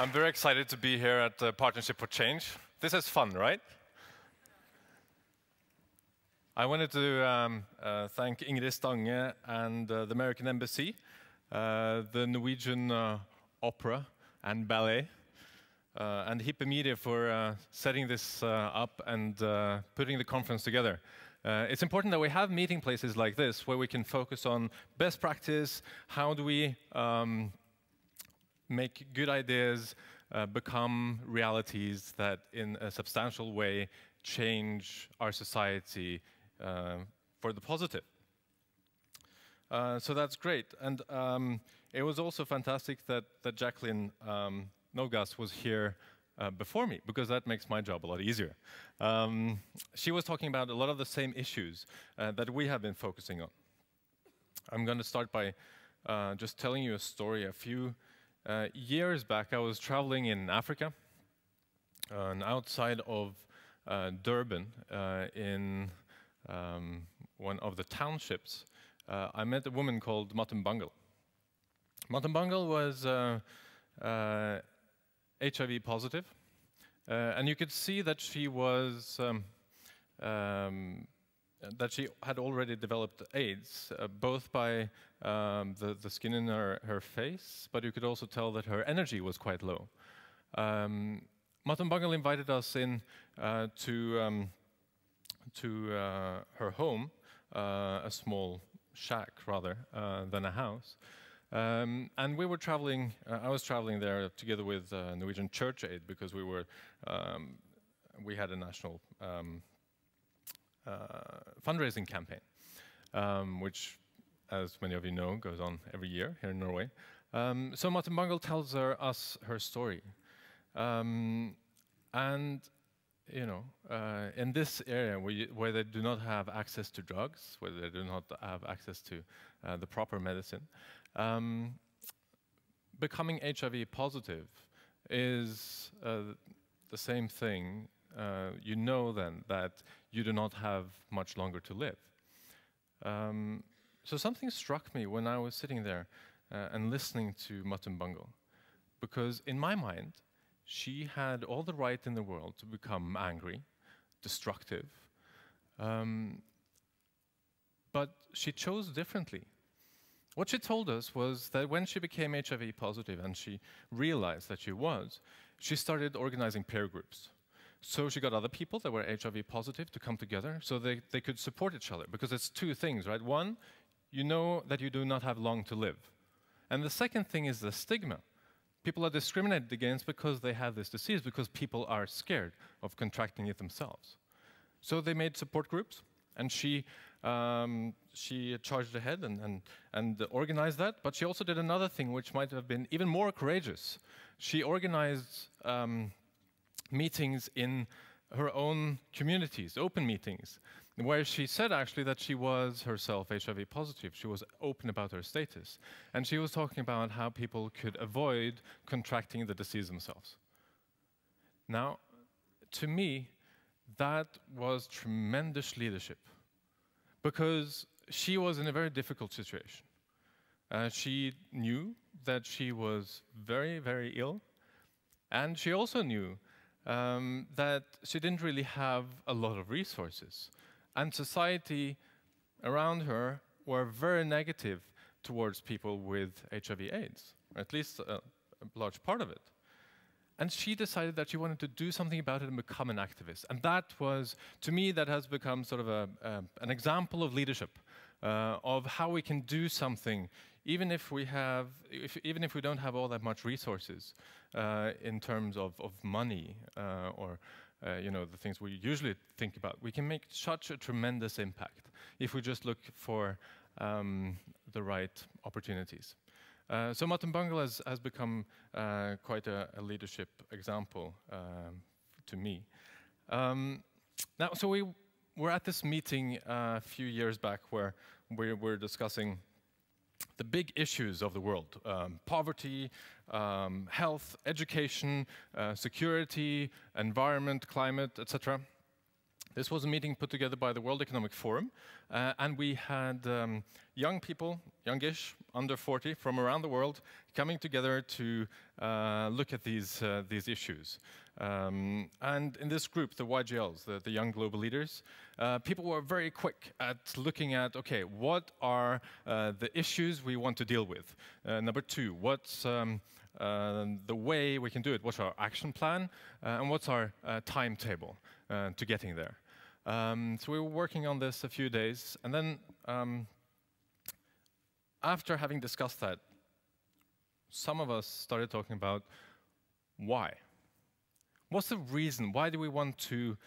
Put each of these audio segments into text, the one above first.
I'm very excited to be here at the Partnership for Change. This is fun, right? I wanted to thank Ingrid Stange and the American Embassy, the Norwegian Opera and Ballet, and Hippe Media for setting this up and putting the conference together. It's important that we have meeting places like this where we can focus on best practice, how do we make good ideas become realities that in a substantial way change our society for the positive. So that's great. And it was also fantastic that Jacqueline Nogas was here before me, because that makes my job a lot easier. She was talking about a lot of the same issues that we have been focusing on. I'm going to start by just telling you a story. A few years back, I was traveling in Africa, and outside of Durban, in one of the townships, I met a woman called Mette-Marit. Mette-Marit was HIV positive, and you could see that she was that she had already developed AIDS, both by the skin in her face, but you could also tell that her energy was quite low. Mette-Marit invited us in to her home, a small shack rather than a house. And we were traveling, I was traveling there together with Norwegian Church Aid, because we had a national fundraising campaign, which, as many of you know, goes on every year here in Norway. So Mette-Marit tells us her story. And you know, in this area where they do not have access to drugs, where they do not have access to the proper medicine, becoming HIV positive is the same thing. You know then that you do not have much longer to live. So something struck me when I was sitting there and listening to Mette-Marit, because in my mind, she had all the right in the world to become angry, destructive, but she chose differently. What she told us was that when she became HIV positive and she realized that she started organizing peer groups. So she got other people that were HIV positive to come together so they could support each other, because it's two things, right? One, you know that you do not have long to live. And the second thing is the stigma. People are discriminated against because they have this disease, because people are scared of contracting it themselves. So they made support groups, and she charged ahead and organized that. But she also did another thing which might have been even more courageous. She organized meetings in her own communities, open meetings, where she said actually that she was herself HIV positive. She was open about her status. And she was talking about how people could avoid contracting the disease themselves. Now, to me, that was tremendous leadership, because she was in a very difficult situation. She knew that she was very, very ill, and she also knew that she didn't really have a lot of resources. And society around her were very negative towards people with HIV/AIDS, or at least a large part of it. And she decided that she wanted to do something about it and become an activist. And that was, to me, that has become sort of an example of leadership, of how we can do something, even if we don't have all that much resources in terms of money or you know, the things we usually think about. We can make such a tremendous impact if we just look for the right opportunities. So Mette-Marit has become quite a leadership example to me. Now, so we were at this meeting a few years back where we were discussing the big issues of the world: poverty, health, education, security, environment, climate, etc. This was a meeting put together by the World Economic Forum, and we had young people, youngish, under 40, from around the world, coming together to look at these issues. And in this group, the YGLs, the Young Global Leaders, people were very quick at looking at, okay, what are the issues we want to deal with? Number two, what's the way we can do it? What's our action plan? And what's our timetable to getting there? So we were working on this a few days, and then after having discussed that, some of us started talking about why. What's the reason? Why do we want to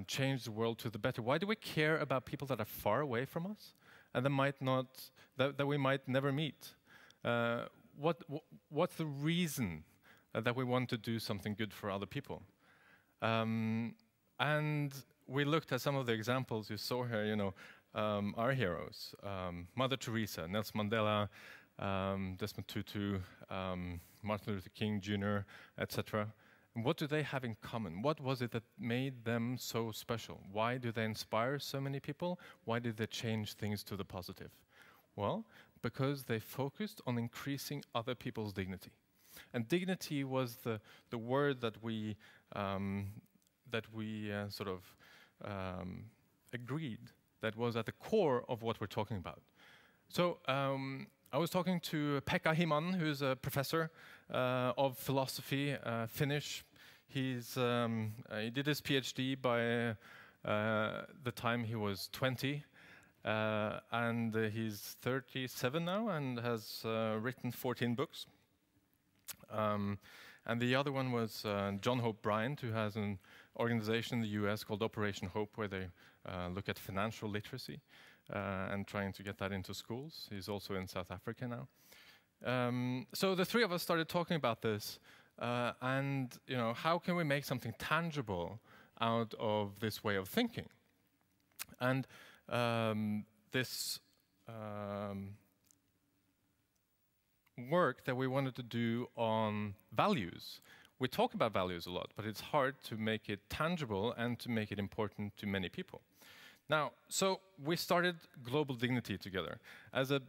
change the world to the better? Why do we care about people that are far away from us and that we might never meet? What's the reason that we want to do something good for other people? And we looked at some of the examples you saw here, you know, our heroes, Mother Teresa, Nelson Mandela, Desmond Tutu, Martin Luther King Jr., etc. What do they have in common? What was it that made them so special? Why do they inspire so many people? Why did they change things to the positive? Well, because they focused on increasing other people's dignity. And dignity was the word that we sort of agreed that was at the core of what we're talking about. So I was talking to Pekka Himan, who's a professor of philosophy, Finnish. He did his PhD by the time he was 20, and he's 37 now and has written 14 books. And the other one was John Hope Bryant, who has an organization in the US called Operation Hope, where they look at financial literacy and trying to get that into schools. He's also in South Africa now. So the three of us started talking about this, and you know, how can we make something tangible out of this way of thinking? And this work that we wanted to do on values. We talk about values a lot, but it's hard to make it tangible and to make it important to many people. Now, so we started Global Dignity together as a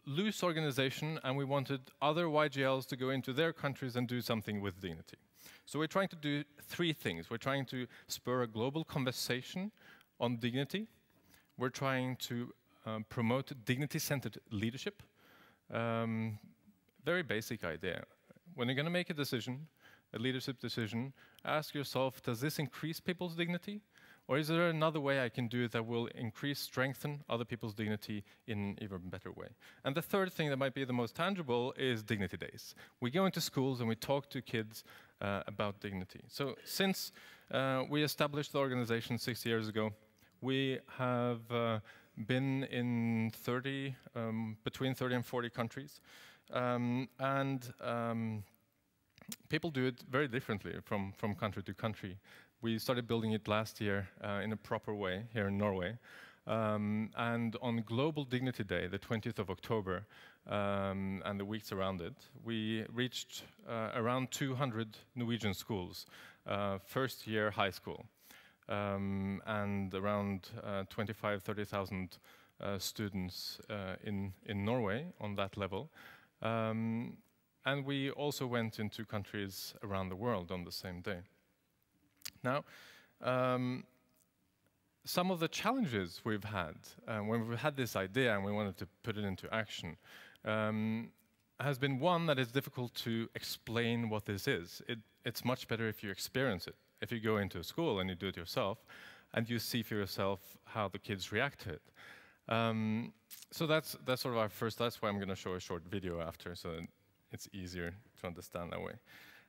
loose organization, and we wanted other YGLs to go into their countries and do something with dignity. So we're trying to do three things. We're trying to spur a global conversation on dignity. We're trying to promote dignity-centered leadership. Very basic idea. When you're going to make a decision, a leadership decision, ask yourself, does this increase people's dignity? Or is there another way I can do it that will increase, strengthen other people's dignity in an even better way? And the third thing that might be the most tangible is dignity days. We go into schools and we talk to kids about dignity. So since we established the organization 6 years ago, we have been in between 30 and 40 countries. People do it very differently from country to country. We started building it last year in a proper way here in Norway. And on Global Dignity Day, the 20th of October, and the weeks around it, we reached around 200 Norwegian schools, first year high school, and around 30,000 students in Norway on that level. And we also went into countries around the world on the same day. Now, some of the challenges we've had when we've had this idea and we wanted to put it into action has been one that it's difficult to explain what this is. It's much better if you experience it. If you go into a school and you do it yourself and you see for yourself how the kids react to it. So that's sort of our first. That's why I'm going to show a short video after, so it's easier to understand that way.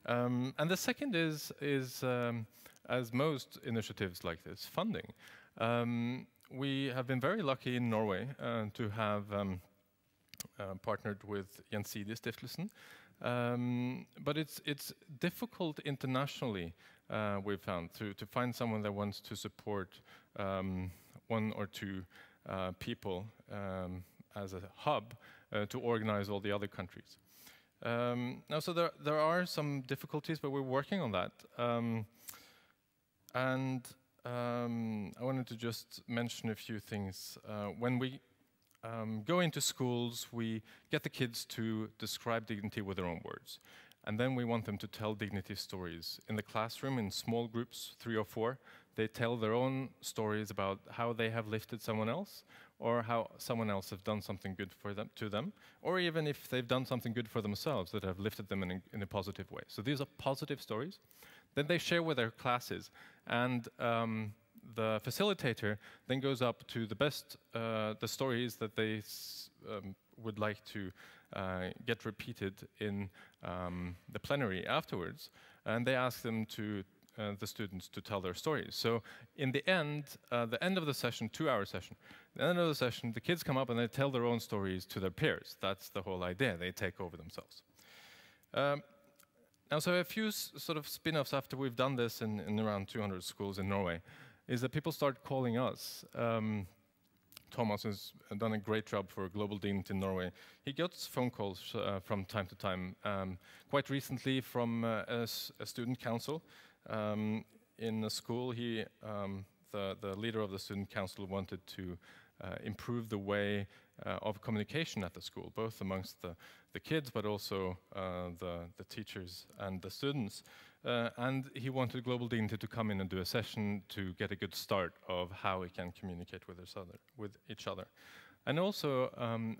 And the second is as most initiatives like this, funding. We have been very lucky in Norway to have partnered with Gjensidigestiftelsen, but it's difficult internationally. We've found to find someone that wants to support one or two people as a hub to organize all the other countries. Now, so there are some difficulties, but we're working on that. And I wanted to just mention a few things. When we go into schools, we get the kids to describe dignity with their own words. And then we want them to tell dignity stories. In the classroom, in small groups, 3 or 4, they tell their own stories about how they have lifted someone else, or how someone else has done something good for them, to them, or even if they've done something good for themselves that have lifted them in a positive way. So these are positive stories. Then they share with their classes, and the facilitator then goes up to the stories that they would like to get repeated in the plenary afterwards, and they ask them to the students to tell their stories. So in the end of the session, 2-hour session, the end of the session, the kids come up and they tell their own stories to their peers. That's the whole idea. They take over themselves. Now, so a few sort of spin-offs after we've done this in around 200 schools in Norway is that people start calling us. Thomas has done a great job for Global Dignity in Norway. He gets phone calls from time to time. Quite recently from a student council in a school. The leader of the student council wanted to improve the way of communication at the school, both amongst the kids, but also the teachers and the students. And he wanted Global Dignity to come in and do a session to get a good start of how we can communicate with each other. And also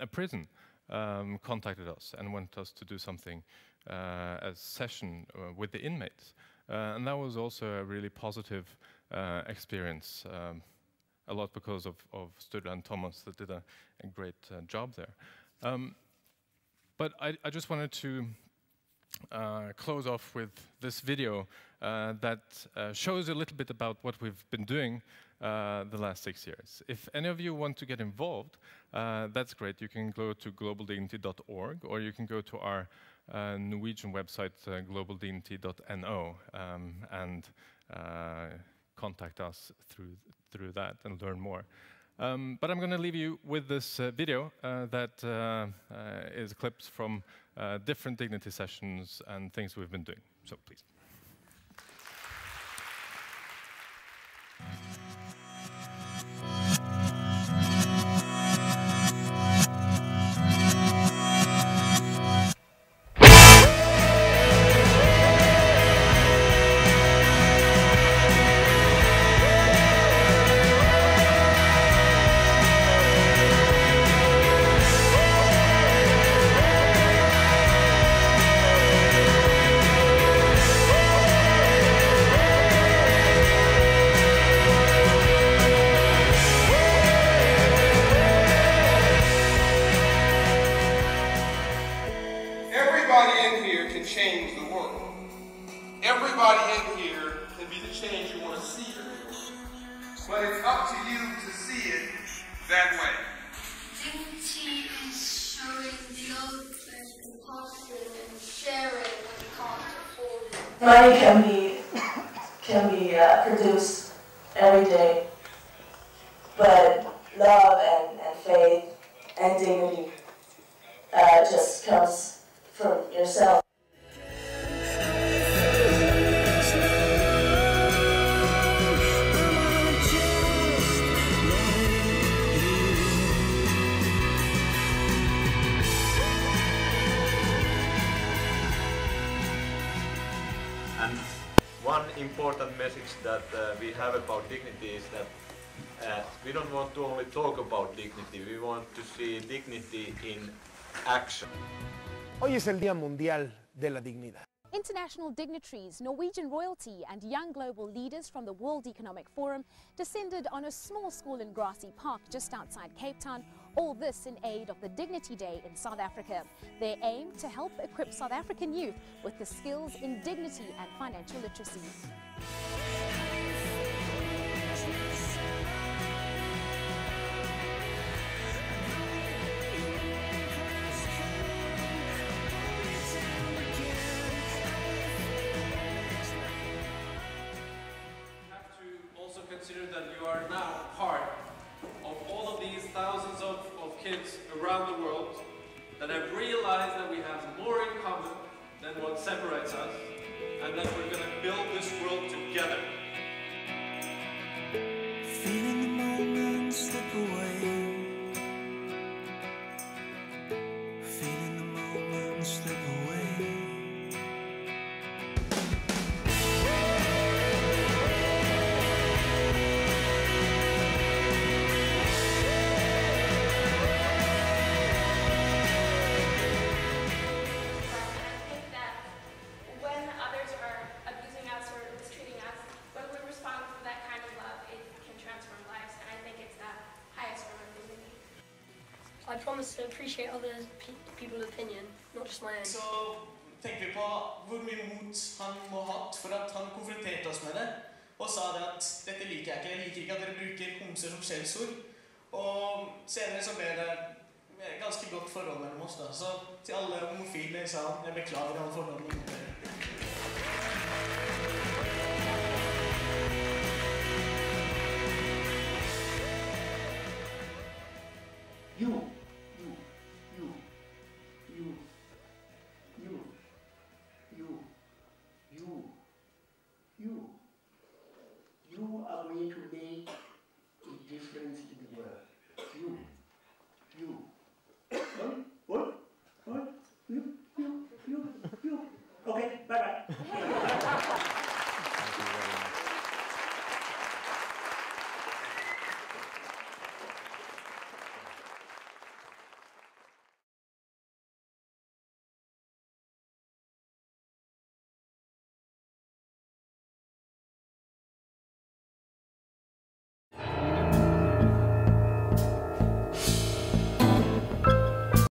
a prison contacted us and wanted us to do something as session with the inmates. And that was also a really positive experience, a lot because of Sturla and Thomas that did a great job there. But I just wanted to close off with this video that shows a little bit about what we've been doing the last 6 years. If any of you want to get involved, that's great. You can go to globaldignity.org, or you can go to our Norwegian website, globaldignity.no, and contact us through that and learn more. But I'm going to leave you with this video that is clips from different dignity sessions and things we've been doing. So please. Money can be produced every day, but love and faith and dignity just comes from yourself. And one important message that we have about dignity is that we don't want to only talk about dignity, we want to see dignity in action. Hoy es el Día Mundial de la Dignidad. International dignitaries, Norwegian royalty and young global leaders from the World Economic Forum descended on a small school in Grassy Park just outside Cape Town, all this in aid of the Dignity Day in South Africa. Their aim to help equip South African youth with the skills in dignity and financial literacy. Consider that you are now part of all of these thousands of kids around the world that have realized that we have more in common than what separates us, and that we're going to build this world together. Feeling the moment slip away. Feeling the moment slip away. I promise to appreciate other people's opinion, not just my own. Så tenker vi på hvor mye mot han må ha hatt for at han konfronterte oss med det, og sa det at dette liker jeg liker ikke at dere bruker homser som skjellsord. Og senere så ble det ganske godt forhold mellom oss da. Så til alle homofile sa han, jeg beklager alle forholdene mot dere. Jo,